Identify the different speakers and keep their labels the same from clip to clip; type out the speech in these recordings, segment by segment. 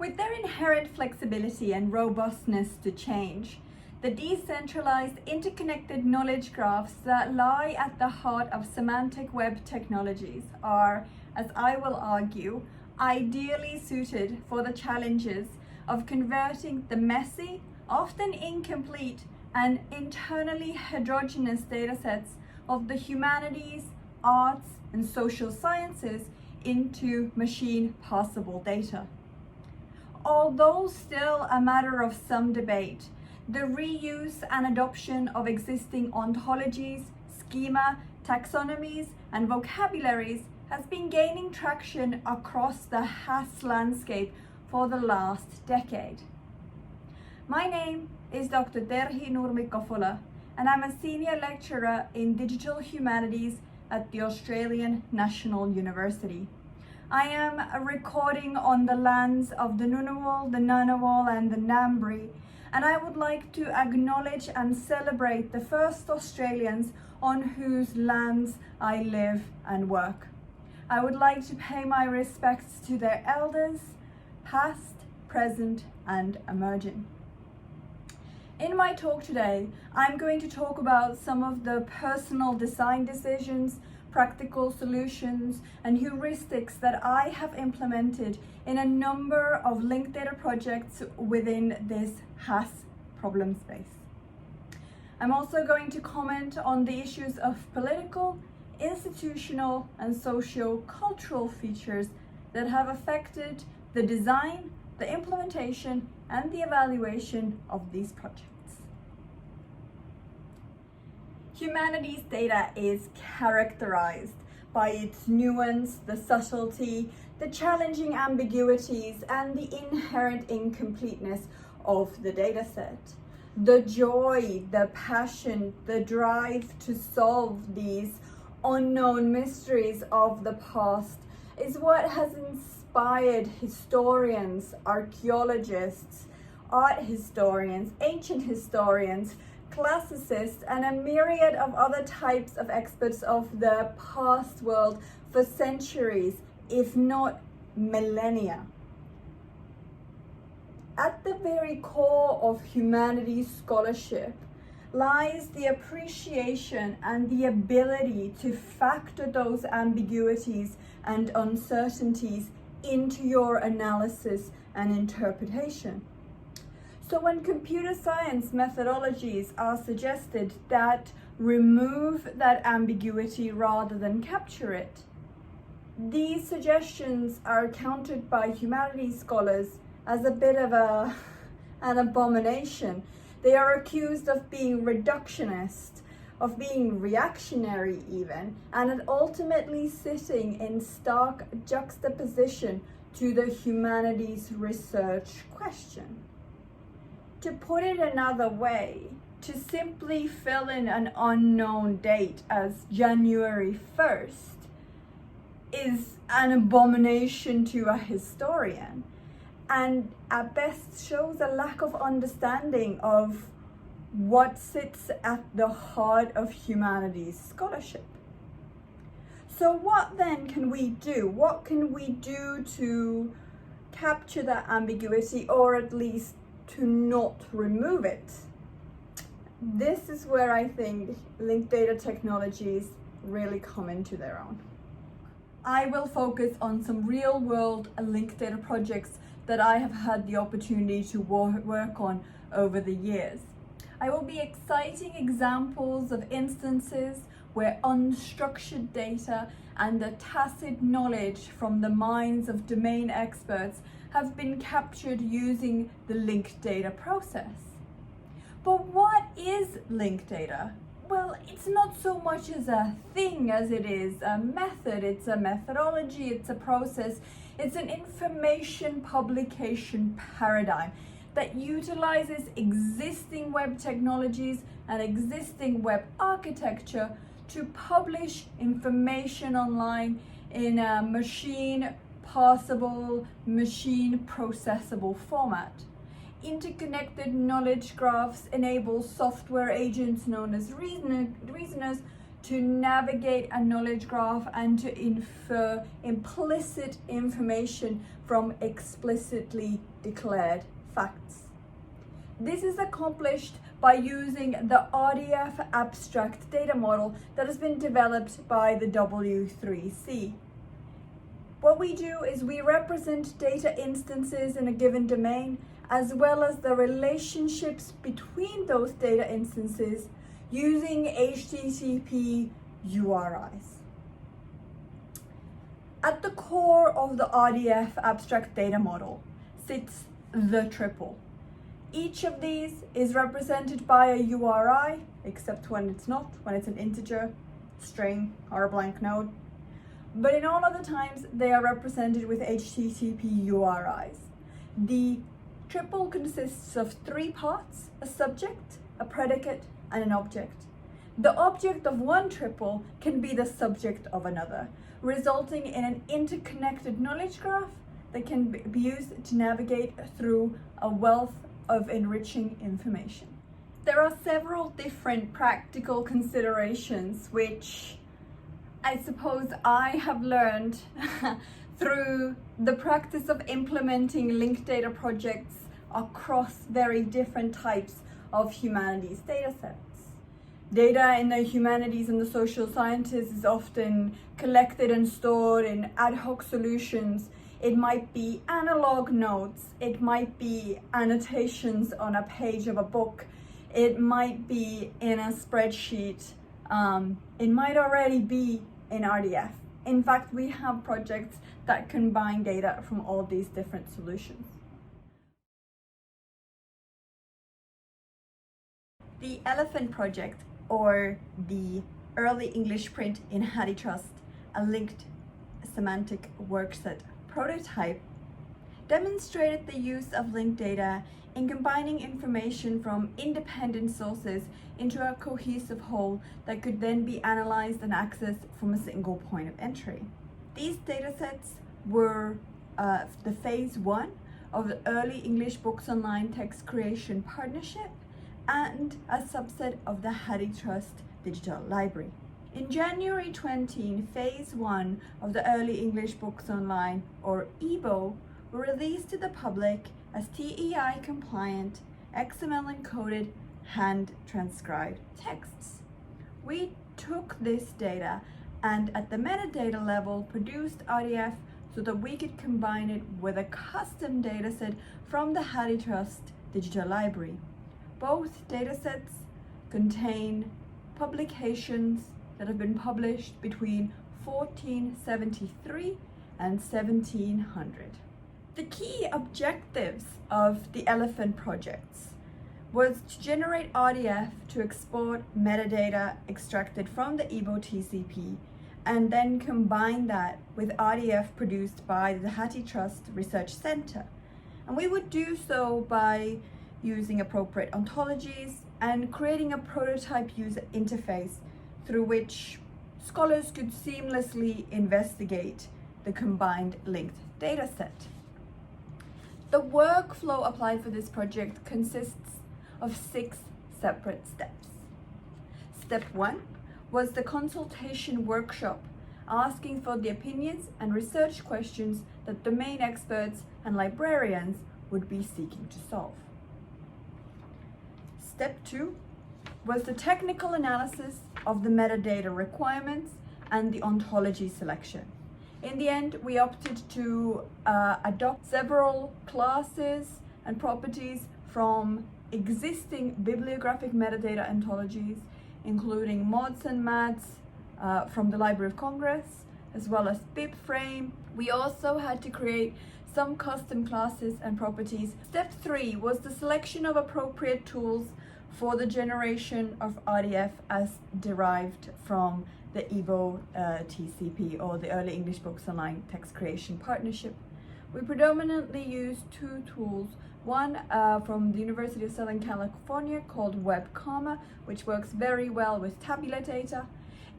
Speaker 1: With their inherent flexibility and robustness to change, the decentralized interconnected knowledge graphs that lie at the heart of semantic web technologies are, as I will argue, ideally suited for the challenges of converting the messy, often incomplete, and internally heterogeneous datasets of the humanities, arts, and social sciences into machine parsable data. Although still a matter of some debate, the reuse and adoption of existing ontologies, schema, taxonomies, and vocabularies has been gaining traction across the HAS landscape for the last decade. My name is Dr. Terhi Nurmikko-Fuller, and I'm a senior lecturer in digital humanities at the Australian National University. I am recording on the lands of the Ngunnawal, the Ngunnawal, and the Ngambri, and I would like to acknowledge and celebrate the first Australians on whose lands I live and work. I would like to pay my respects to their elders, past, present, and emerging. In my talk today, I'm going to talk about some of the personal design decisions, practical solutions, and heuristics that I have implemented in a number of linked data projects within this HAS problem space. I'm also going to comment on the issues of political, institutional, and socio-cultural features that have affected the design, the implementation, and the evaluation of these projects. Humanities data is characterized by its nuance, the subtlety, the challenging ambiguities, and the inherent incompleteness of the dataset. The joy, the passion, the drive to solve these unknown mysteries of the past is what has inspired historians, archaeologists, art historians, ancient historians, classicists, and a myriad of other types of experts of the past world for centuries, if not millennia. At the very core of humanities scholarship lies the appreciation and the ability to factor those ambiguities and uncertainties into your analysis and interpretation. So when computer science methodologies are suggested that remove that ambiguity rather than capture it, these suggestions are countered by humanities scholars as a bit of an abomination. They are accused of being reductionist, of being reactionary even, and ultimately sitting in stark juxtaposition to the humanities research question. To put it another way, to simply fill in an unknown date as January 1st is an abomination to a historian, and at best shows a lack of understanding of what sits at the heart of humanities scholarship. So what then can we do? What can we do to capture that ambiguity, or at least to not remove it? This is where I think linked data technologies really come into their own. I will focus on some real-world linked data projects that I have had the opportunity to work on over the years. I will be citing examples of instances where unstructured data and the tacit knowledge from the minds of domain experts have been captured using the linked data process. But what is linked data? Well, it's not so much as a thing as it is a method. It's a methodology, it's a process, it's an information publication paradigm that utilizes existing web technologies and existing web architecture to publish information online in a machine parsable, machine processable format. Interconnected knowledge graphs enable software agents known as reasoners to navigate a knowledge graph and to infer implicit information from explicitly declared facts. This is accomplished by using the RDF abstract data model that has been developed by the W3C. What we do is we represent data instances in a given domain, as well as the relationships between those data instances using HTTP URIs. At the core of the RDF abstract data model sits the triple. Each of these is represented by a URI, except when it's not, when it's an integer, string, or a blank node. But in all other times, they are represented with HTTP URIs. The triple consists of three parts: a subject, a predicate, and an object. The object of one triple can be the subject of another, resulting in an interconnected knowledge graph that can be used to navigate through a wealth of enriching information. There are several different practical considerations which I suppose I have learned through the practice of implementing linked data projects across very different types of humanities datasets. Data in the humanities and the social sciences is often collected and stored in ad hoc solutions. It might be analog notes, it might be annotations on a page of a book, it might be in a spreadsheet, it might already be in RDF. In fact, we have projects that combine data from all these different solutions. The Elephant Project, or the early English print in HathiTrust, a linked semantic workset prototype, demonstrated the use of linked data in combining information from independent sources into a cohesive whole that could then be analyzed and accessed from a single point of entry. These datasets were the phase 1 of the early English Books Online text creation partnership and a subset of the HathiTrust digital library. In January 20, phase 1 of the early English Books Online, or EBO, were released to the public as TEI compliant, XML encoded, hand transcribed texts. We took this data and at the metadata level produced RDF so that we could combine it with a custom dataset from the HathiTrust digital library. Both datasets contain publications that have been published between 1473 and 1700. The key objectives of the Elephant projects was to generate RDF to export metadata extracted from the EBO TCP and then combine that with RDF produced by the HathiTrust Research Center. And we would do so by using appropriate ontologies and creating a prototype user interface through which scholars could seamlessly investigate the combined linked dataset. The workflow applied for this project consists of 6 separate steps. Step 1 was the consultation workshop, asking for the opinions and research questions that domain experts and librarians would be seeking to solve. Step 2 was the technical analysis of the metadata requirements and the ontology selection. In the end, we opted to adopt several classes and properties from existing bibliographic metadata ontologies, including mods and mads from the Library of Congress, as well as BibFrame. We also had to create some custom classes and properties. Step 3 was the selection of appropriate tools for the generation of RDF as derived from the EBO TCP, or the Early English Books Online Text Creation Partnership. We predominantly used 2 tools, one from the University of Southern California called WebComma, which works very well with tabular data.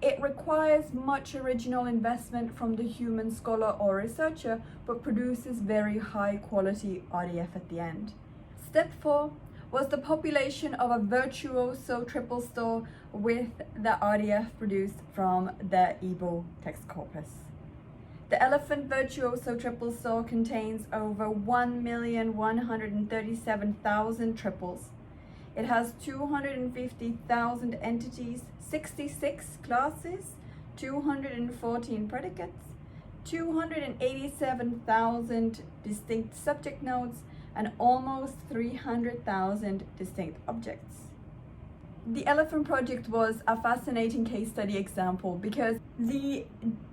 Speaker 1: It requires much original investment from the human scholar or researcher, but produces very high quality RDF at the end. Step 4 was the population of a virtuoso triple store with the RDF produced from the Igbo text corpus. The elephant virtuoso triple store contains over 1,137,000 triples. It has 250,000 entities, 66 classes, 214 predicates, 287,000 distinct subject nodes, and almost 300,000 distinct objects. The Elephant project was a fascinating case study example because the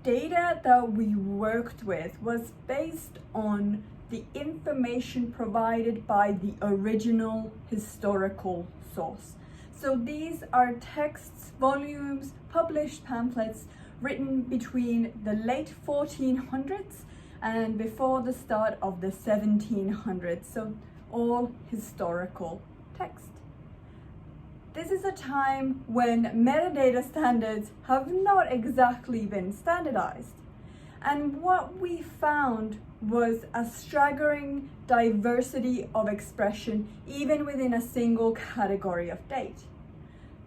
Speaker 1: data that we worked with was based on the information provided by the original historical source. So these are texts, volumes, published pamphlets written between the late 1400s and before the start of the 1700s, so all historical text. This is a time when metadata standards have not exactly been standardized. And what we found was a staggering diversity of expression even within a single category of date.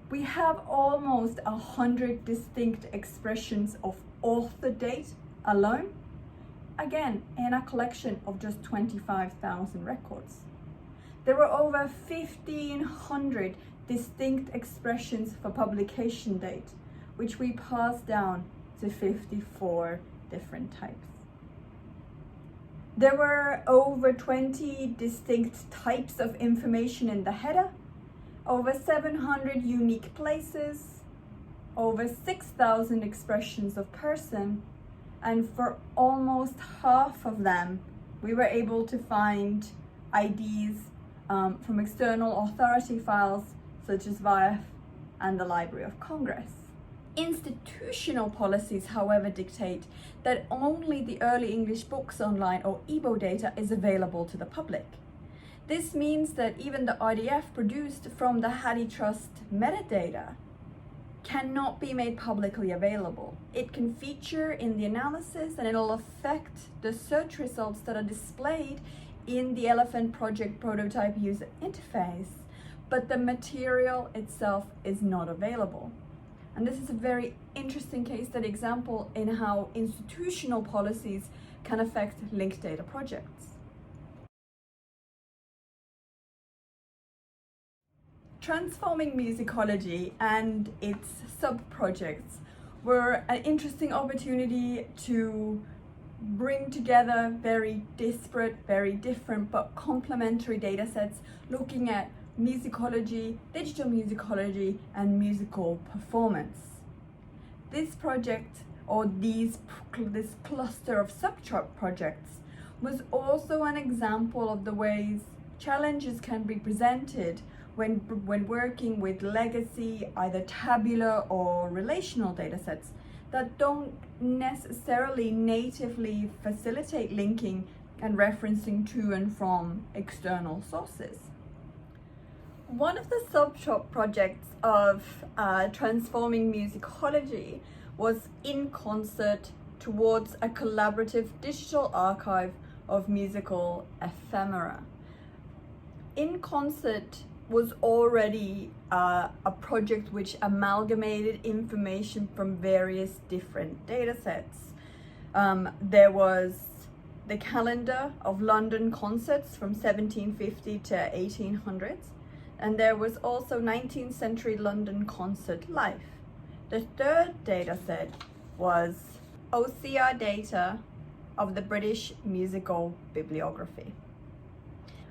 Speaker 1: We have almost 100 distinct expressions of author date alone, again in a collection of just 25,000 records. There were over 1,500 distinct expressions for publication date, which we passed down to 54 different types. There were over 20 distinct types of information in the header, over 700 unique places, over 6,000 expressions of person, and for almost half of them, we were able to find IDs from external authority files such as VIAF and the Library of Congress. Institutional policies, however, dictate that only the early English books online or Igbo data is available to the public. This means that even the RDF produced from the HathiTrust metadata cannot be made publicly available. It can feature in the analysis and it'll affect the search results that are displayed in the Elephant project prototype user interface, but the material itself is not available. And this is a very interesting case study example in how institutional policies can affect linked data projects. Transforming musicology and its sub-projects were an interesting opportunity to bring together very disparate, very different, but complementary data sets looking at musicology, digital musicology, and musical performance. This project, or this cluster of sub-projects, was also an example of the ways challenges can be presented when working with legacy, either tabular or relational datasets that don't necessarily natively facilitate linking and referencing to and from external sources. One of the sub-projects of transforming musicology was In Concert towards a collaborative digital archive of musical ephemera. In Concert was already a project which amalgamated information from various different data sets. There was the calendar of London concerts from 1750 to 1800s, and there was also 19th century London concert life. The third data set was OCR data of the British musical bibliography.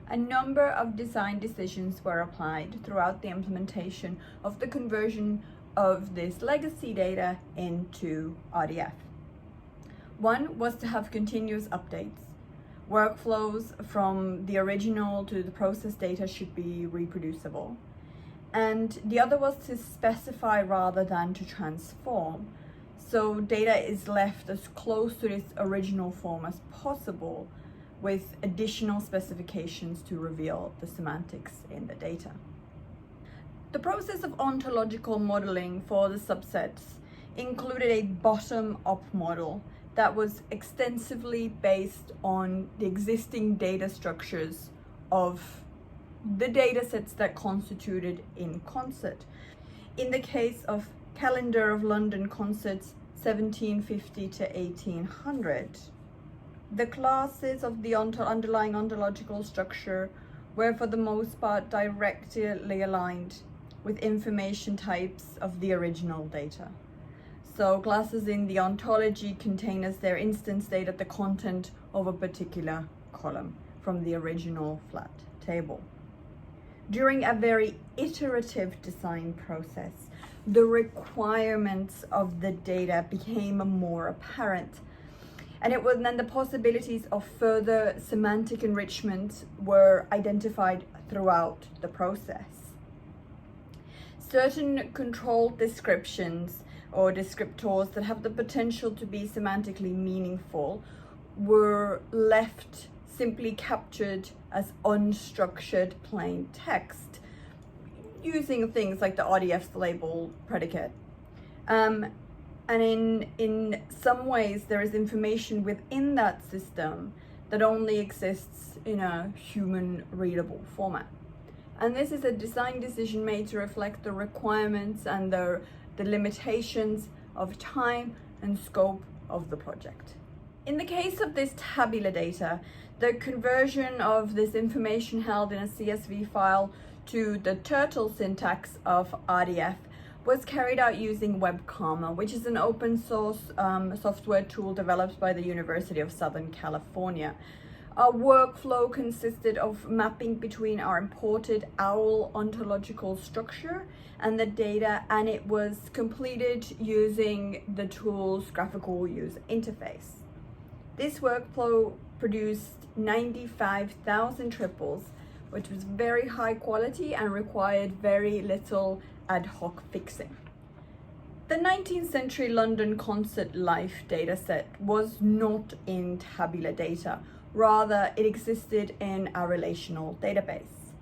Speaker 1: A number of design decisions were applied throughout the implementation of the conversion of this legacy data into RDF. One was to have continuous updates. Workflows from the original to the processed data should be reproducible. And the other was to specify rather than to transform. So data is left as close to its original form as possible, with additional specifications to reveal the semantics in the data. The process of ontological modeling for the subsets included a bottom-up model that was extensively based on the existing data structures of the datasets that constituted in concert. In the case of Calendar of London Concerts 1750 to 1800, the classes of the underlying ontological structure were for the most part directly aligned with information types of the original data. So classes in the ontology contain as their instance data the content of a particular column from the original flat table. During a very iterative design process, the requirements of the data became more apparent. And it was then the possibilities of further semantic enrichment were identified throughout the process. Certain controlled descriptions or descriptors that have the potential to be semantically meaningful were left simply captured as unstructured plain text using things like the RDF's label predicate. And in some ways there is information within that system that only exists in a human readable format. And this is a design decision made to reflect the requirements and the limitations of time and scope of the project. In the case of this tabular data, the conversion of this information held in a CSV file to the turtle syntax of RDF was carried out using WebKarma, which is an open source software tool developed by the University of Southern California. Our workflow consisted of mapping between our imported OWL ontological structure and the data, and it was completed using the tool's graphical user interface. This workflow produced 95,000 triples, which was very high quality and required very little ad hoc fixing. The 19th century London concert life dataset was not in tabular data. Rather, it existed in a relational database.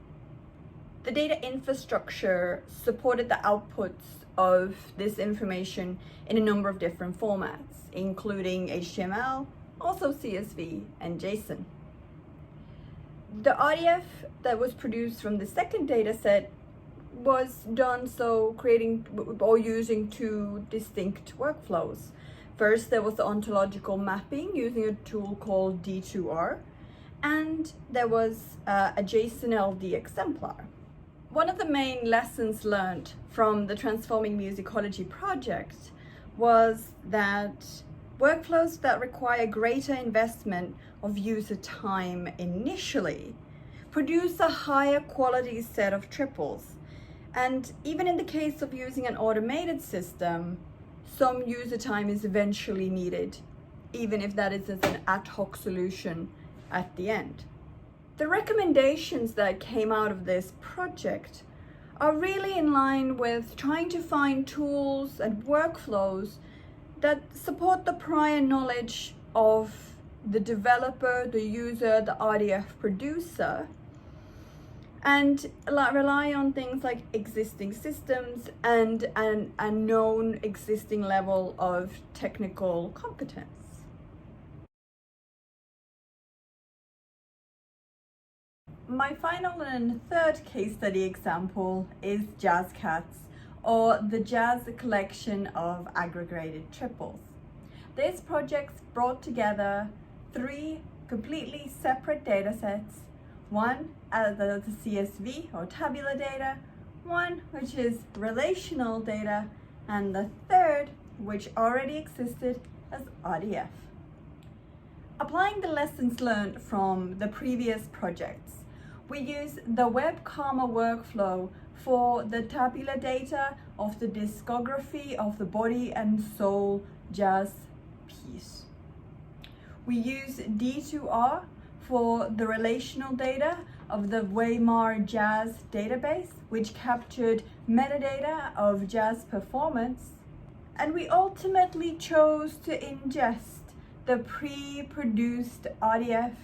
Speaker 1: The data infrastructure supported the outputs of this information in a number of different formats, including HTML, also CSV, and JSON. The RDF that was produced from the second dataset was done so creating or using two distinct workflows. First, there was the ontological mapping using a tool called D2R, and there was a JSON LD exemplar. One of the main lessons learned from the Transforming Musicology project was that workflows that require greater investment of user time initially produce a higher quality set of triples. And even in the case of using an automated system, some user time is eventually needed, even if that is as an ad hoc solution at the end. The recommendations that came out of this project are really in line with trying to find tools and workflows that support the prior knowledge of the developer, the user, the RDF producer, and rely on things like existing systems and a known existing level of technical competence. My final and third case study example is JazzCats, or the Jazz collection of aggregated triples. This project brought together three completely separate datasets, one as the CSV or tabular data, one which is relational data, and the third which already existed as RDF. Applying the lessons learned from the previous projects, we use the WebKarma workflow for the tabular data of the discography of the Body and Soul jazz piece. We use D2R for the relational data of the Weimar Jazz database, which captured metadata of jazz performance. And we ultimately chose to ingest the pre-produced RDF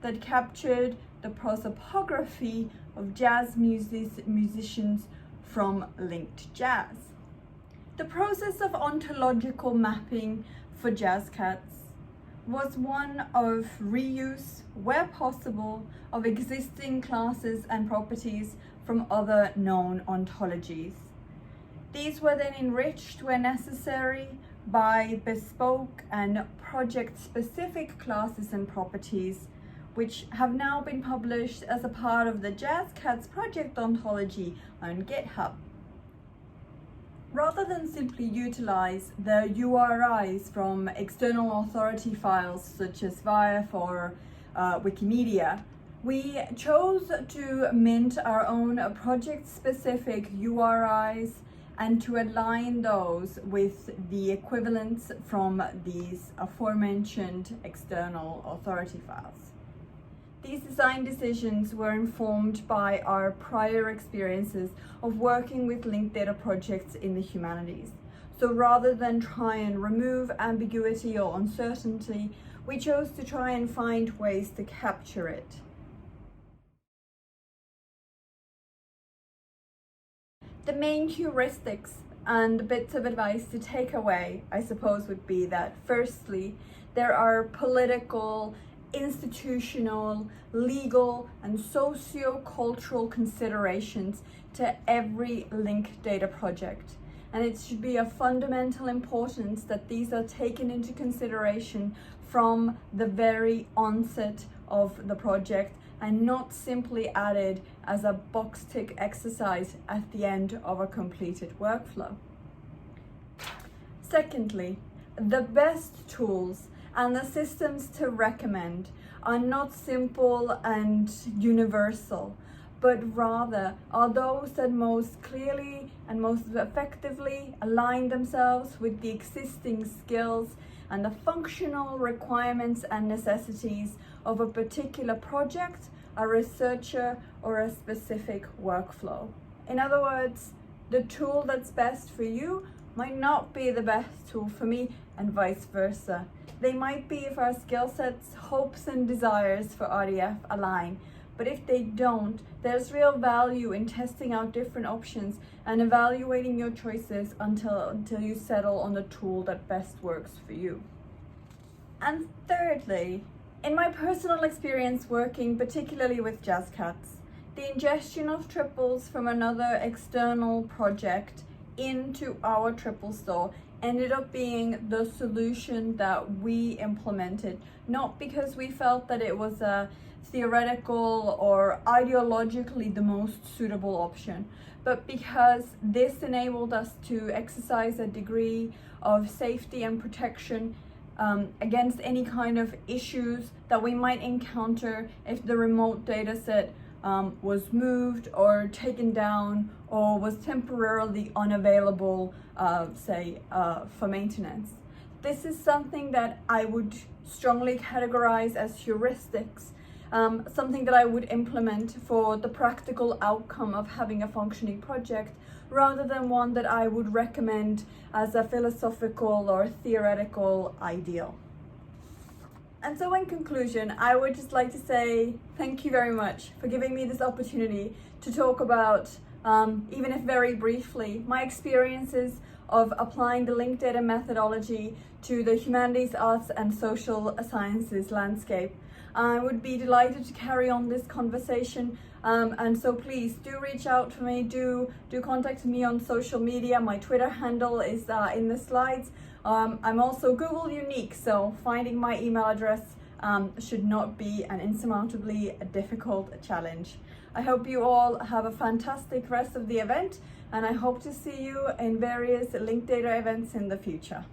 Speaker 1: that captured the prosopography of jazz musicians from linked jazz. The process of ontological mapping for JazzCats was one of reuse, where possible, of existing classes and properties from other known ontologies. These were then enriched where necessary by bespoke and project-specific classes and properties, which have now been published as a part of the JazzCats project ontology on GitHub. Rather than simply utilize the URIs from external authority files such as VIAF or Wikimedia, we chose to mint our own project-specific URIs and to align those with the equivalents from these aforementioned external authority files. These design decisions were informed by our prior experiences of working with linked data projects in the humanities. So rather than try and remove ambiguity or uncertainty, we chose to try and find ways to capture it. The main heuristics and bits of advice to take away, I suppose, would be that firstly, there are political, institutional, legal, and socio-cultural considerations to every linked data project. And it should be of fundamental importance that these are taken into consideration from the very onset of the project and not simply added as a box tick exercise at the end of a completed workflow. Secondly, the best tools and the systems to recommend are not simple and universal, but rather are those that most clearly and most effectively align themselves with the existing skills and the functional requirements and necessities of a particular project, a researcher, or a specific workflow. In other words, the tool that's best for you might not be the best tool for me, and vice versa. They might be if our skill sets, hopes, and desires for RDF align, but if they don't, there's real value in testing out different options and evaluating your choices until you settle on the tool that best works for you. And thirdly, in my personal experience working particularly with JazzCats, the ingestion of triples from another external project into our triple store ended up being the solution that we implemented, not because we felt that it was a theoretical or ideologically the most suitable option, but because this enabled us to exercise a degree of safety and protection against any kind of issues that we might encounter if the remote dataset was moved or taken down or was temporarily unavailable, for maintenance. This is something that I would strongly categorize as heuristics, something that I would implement for the practical outcome of having a functioning project, rather than one that I would recommend as a philosophical or theoretical ideal. And so in conclusion, I would just like to say thank you very much for giving me this opportunity to talk about, even if very briefly, my experiences of applying the linked data methodology to the humanities, arts, and social sciences landscape. I would be delighted to carry on this conversation, and so please do reach out to me, do contact me on social media. My Twitter handle is in the slides. I'm also Google unique, so finding my email address should not be an insurmountably difficult challenge. I hope you all have a fantastic rest of the event, and I hope to see you in various linked data events in the future.